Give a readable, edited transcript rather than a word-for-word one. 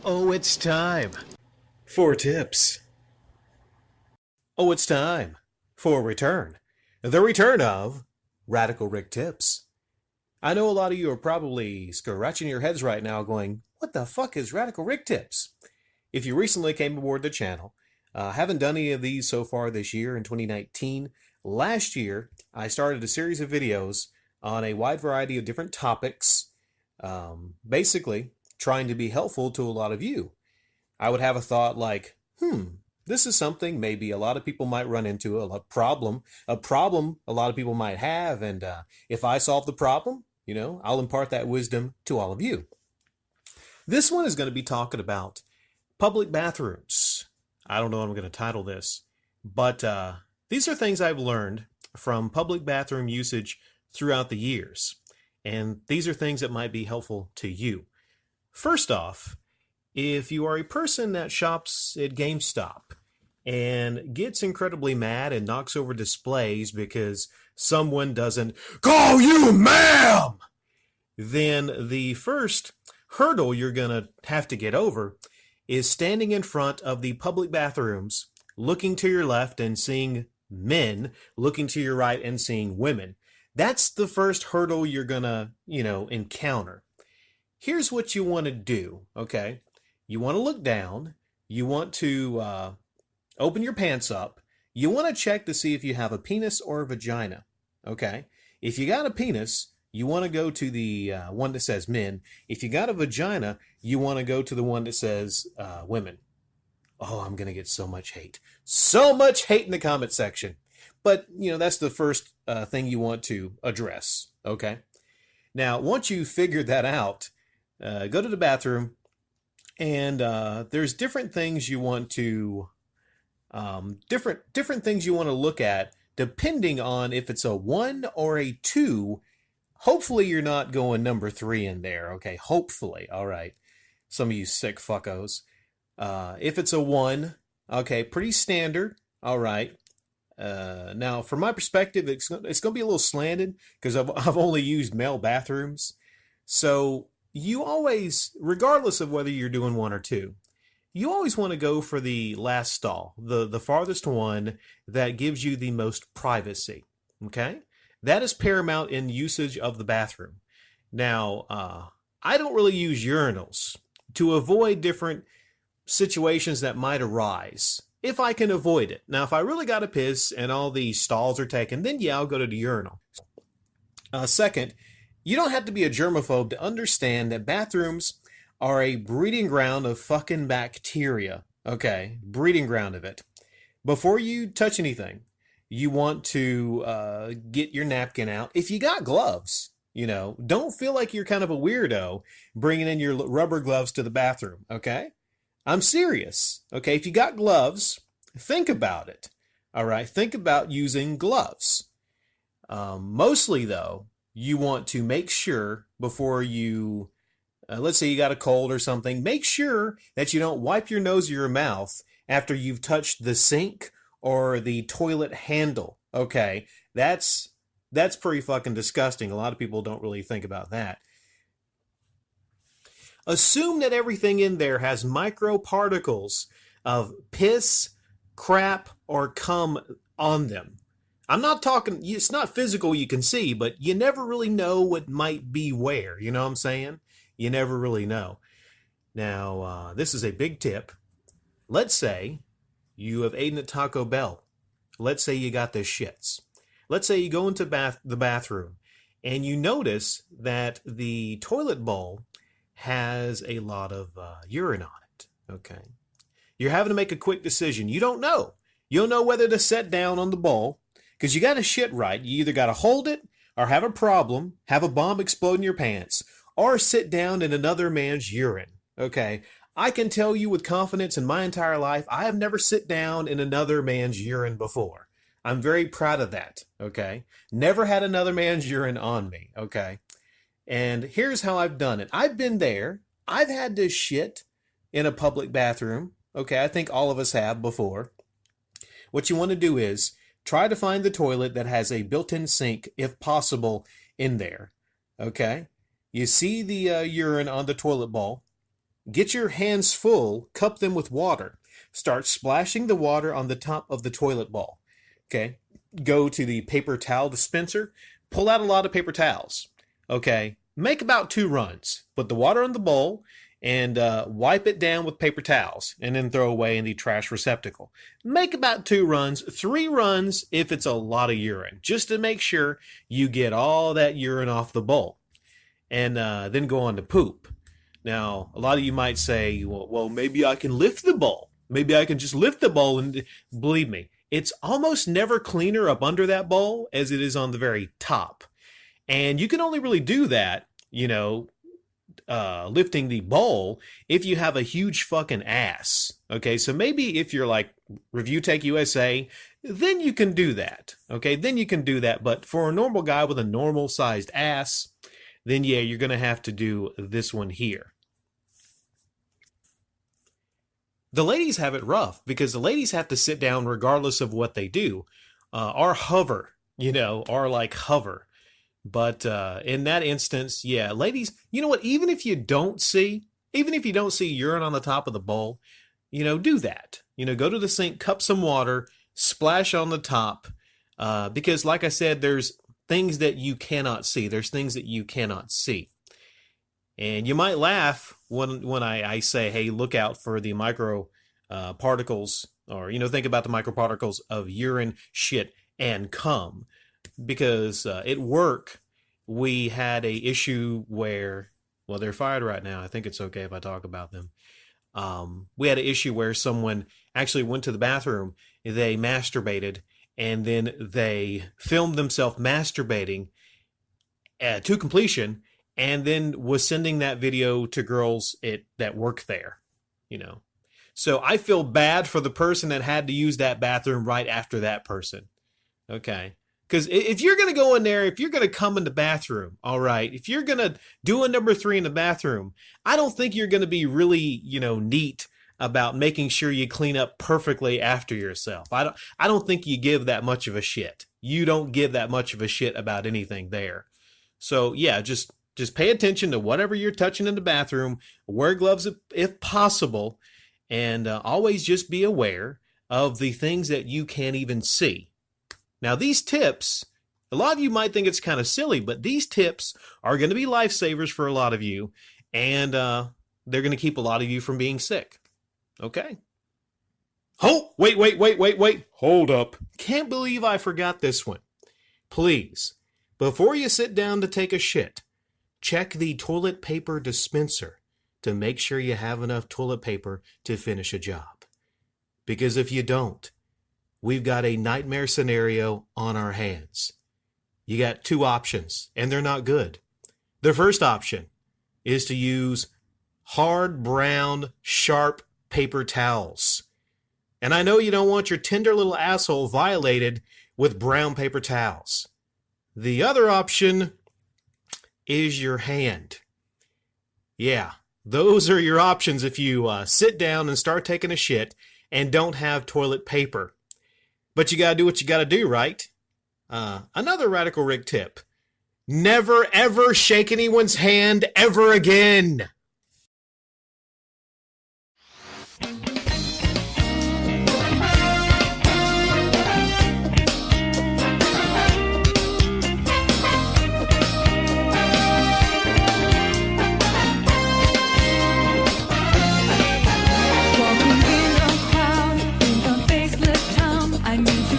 Oh, it's time for tips. Oh, it's time for return. The return of Radical Rick Tips. I know a lot of you are probably scratching your heads right now going, what the fuck is Radical Rick Tips? If you recently came aboard the channel, haven't done any of these so far this year in 2019. Last year, I started a series of videos on a wide variety of different topics, basically trying to be helpful to a lot of you. I would have a thought like, this is something maybe a lot of people might run into, a problem a lot of people might have, and if I solve the problem, I'll impart that wisdom to all of you. This one is going to be talking about public bathrooms. I don't know what I'm going to title this, but these are things I've learned from public bathroom usage throughout the years, and these are things that might be helpful to you. First off, if you are a person that shops at GameStop and gets incredibly mad and knocks over displays because someone doesn't call you ma'am, then the first hurdle you're going to have to get over is standing in front of the public bathrooms, looking to your left and seeing men, looking to your right and seeing women. That's the first hurdle you're going to, encounter. Here's what you want to do, okay? You want to look down. You want to open your pants up. You want to check to see if you have a penis or a vagina, okay? If you got a penis, you want to go to the one that says men. If you got a vagina, you want to go to the one that says women. Oh, I'm going to get so much hate. So much hate in the comment section. But, that's the first thing you want to address, okay? Now, once you figured that out, go to the bathroom, and there's different things you want to, different things you want to look at depending on if it's a 1 or a 2. Hopefully you're not going number 3 in there, okay? Hopefully, all right. Some of you sick fuckos. If it's a 1, okay, pretty standard, all right. Now, from my perspective, it's going to be a little slanted because I've only used male bathrooms. So you always, regardless of whether you're doing 1 or 2, you always want to go for the last stall, the farthest one that gives you the most privacy, okay? That is paramount in usage of the bathroom. Now, I don't really use urinals to avoid different situations that might arise, if I can avoid it. Now, if I really got to piss and all the stalls are taken, then yeah, I'll go to the urinal. Second, you don't have to be a germaphobe to understand that bathrooms are a breeding ground of fucking bacteria. Okay, breeding ground of it. Before you touch anything, you want to get your napkin out. If you got gloves, don't feel like you're kind of a weirdo bringing in your rubber gloves to the bathroom, okay? I'm serious, okay? If you got gloves, think about it, all right? Think about using gloves. Mostly, though, you want to make sure before you, let's say you got a cold or something, make sure that you don't wipe your nose or your mouth after you've touched the sink or the toilet handle, okay? That's pretty fucking disgusting. A lot of people don't really think about that. Assume that everything in there has microparticles of piss, crap, or cum on them. I'm not talking, it's not physical you can see, but you never really know what might be where, you know what I'm saying? You never really know. Now, this is a big tip. Let's say you have eaten at Taco Bell. Let's say you got the shits. Let's say you go into the bathroom and you notice that the toilet bowl has a lot of urine on it, okay? You're having to make a quick decision. You don't know. You don't know whether to set down on the bowl because you got to shit right. You either got to hold it or have a problem, have a bomb explode in your pants, or sit down in another man's urine, okay? I can tell you with confidence in my entire life, I have never sit down in another man's urine before. I'm very proud of that, okay? Never had another man's urine on me, okay? And here's how I've done it. I've been there. I've had to shit in a public bathroom. Okay, I think all of us have before. What you want to do is try to find the toilet that has a built-in sink, if possible, in there. Okay? You see the urine on the toilet bowl. Get your hands full, cup them with water. Start splashing the water on the top of the toilet bowl. Okay? Go to the paper towel dispenser, pull out a lot of paper towels. Okay? Make about 2 runs. Put the water in the bowl and wipe it down with paper towels and then throw away in the trash receptacle. Make about 2 runs, 3 runs if it's a lot of urine, just to make sure you get all that urine off the bowl. And then go on to poop. Now, a lot of you might say, well, maybe I can lift the bowl. Maybe I can just lift the bowl, and believe me, it's almost never cleaner up under that bowl as it is on the very top. And you can only really do that, lifting the bowl if you have a huge fucking ass. Okay, so maybe if you're like Review Tech USA, then you can do that. Okay, then you can do that. But for a normal guy with a normal sized ass, then yeah, you're going to have to do this one here. The ladies have it rough because the ladies have to sit down regardless of what they do, or hover, or like hover. But in that instance, yeah, ladies, you know what? Even if you don't see urine on the top of the bowl, do that. Go to the sink, cup some water, splash on the top, because like I said, there's things that you cannot see. There's things that you cannot see. And you might laugh when I say, hey, look out for the micro particles, or, think about the microparticles of urine, shit, and cum. Because at work, we had a issue where, well, they're fired right now. I think it's okay if I talk about them. We had an issue where someone actually went to the bathroom, they masturbated, and then they filmed themselves masturbating to completion, and then was sending that video to girls that work there, So I feel bad for the person that had to use that bathroom right after that person. Okay. Because if you're going to go in there, if you're going to come in the bathroom, all right, if you're going to do a number 3 in the bathroom, I don't think you're going to be really, neat about making sure you clean up perfectly after yourself. I don't think you give that much of a shit. You don't give that much of a shit about anything there. So yeah, just pay attention to whatever you're touching in the bathroom. Wear gloves if possible, and always just be aware of the things that you can't even see. Now, these tips, a lot of you might think it's kind of silly, but these tips are going to be lifesavers for a lot of you, and they're going to keep a lot of you from being sick. Okay? Oh, wait. Hold up. Can't believe I forgot this one. Please, before you sit down to take a shit, check the toilet paper dispenser to make sure you have enough toilet paper to finish a job. Because if you don't, we've got a nightmare scenario on our hands. You got 2 options, and they're not good. The first option is to use hard, brown, sharp paper towels. And I know you don't want your tender little asshole violated with brown paper towels. The other option is your hand. Yeah, those are your options if you sit down and start taking a shit and don't have toilet paper. But you gotta do what you gotta do, right? Another Radical Rick tip. Never ever shake anyone's hand ever again. Walking in a crowd in a faceless town, I need to